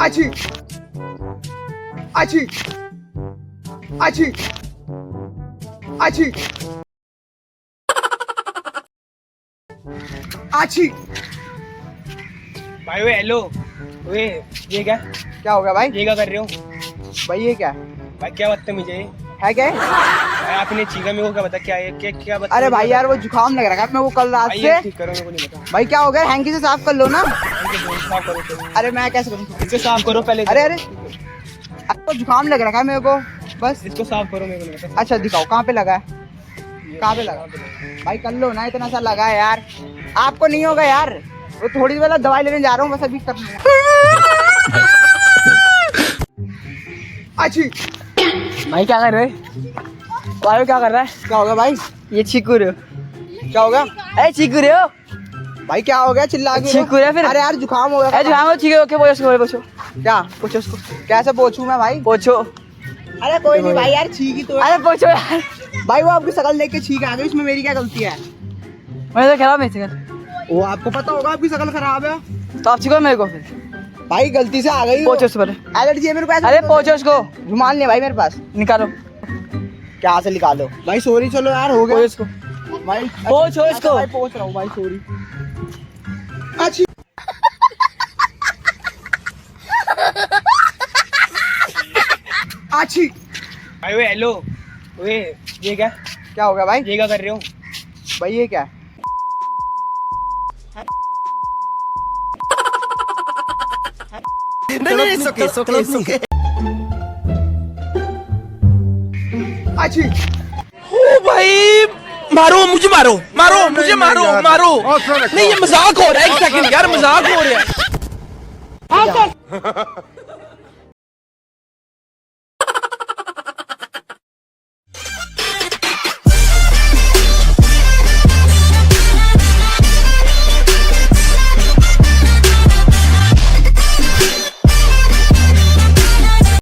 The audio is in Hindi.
आची आची आची आची आची। भाई वे हेलो, वे ये क्या क्या हो गया भाई? ये क्या कर रहे हो भाई ये क्या भाई? क्या बदतमीजी है है? क्या है? भाई? आपने चीखा मेरे को क्या बता क्या है क्या बता? अरे भाई यार वो जुकाम लग रहा है मेरे को कल रात से। ठीक करो, मेरे को नहीं पता। भाई क्या हो गया? हैंकी से साफ कर लो ना। साफ करो तो। अरे मैं कैसे करूँ? इसे साफ करो पहले। अरे अरे तो जुकाम लग रखा है मेरे को बस। इसको साफ करो, मेरे को नहीं पता। अच्छा दिखाओ कहाँ पे लगा है, कहाँ पे लगा? भाई कर लो ना, इतना सा लगा है यार। आपको नहीं होगा यार, वो थोड़ी देर दवाई लेने जा रहा हूँ बस, अभी कर लूँगा। अच्छी भाई क्या कर रहे हैं? भाई क्या कर रहा है? क्या हो गया भाई? ये चीकू रहे हो? क्या हो गया? ए चीकू रहे हो? भाई क्या हो गया? चिल्ला के चीकू रहे फिर? अरे यार जुकाम हो गया। ए जुकाम हो, ठीक है, ओके पोछो पोछो। क्या पोछो उसको? कैसे पोछूं मैं भाई? पोछो। अरे कोई नहीं भाई यार, छींक ही तो है। अरे पोछो यार। भाई वो आपकी शकल देख के छींक आ गई, इसमें मेरी क्या गलती है? मैं तो खराब नहीं कर। वो आपको पता होगा आपकी शकल खराब है। तो आप छीको मेरे को फिर। भाई गलती से आ गई। पोछो उस पर। एलर्जी है मेरे को। अरे पोछो उसको। रुमाल नहीं भाई मेरे पास। निकालो। क्या से निकालो भाई? सॉरी चलो यार, हो गया पोछो इसको। भाई। पोछो इसको। भाई पोछ रहा हूँ भाई, सॉरी। अच्छी अच्छी। भाई वे हेलो, वे ये क्या क्या हो गया भाई? ये क्या कर रहे हो? भाई ये क्या? नहीं सुके सुके सुके। अच्छी। ओ भाई मारो मुझे, मारो मारो मुझे, मारो मारो। नहीं ये मजाक हो रहा है, एक सेकंड यार, मजाक हो रहा है।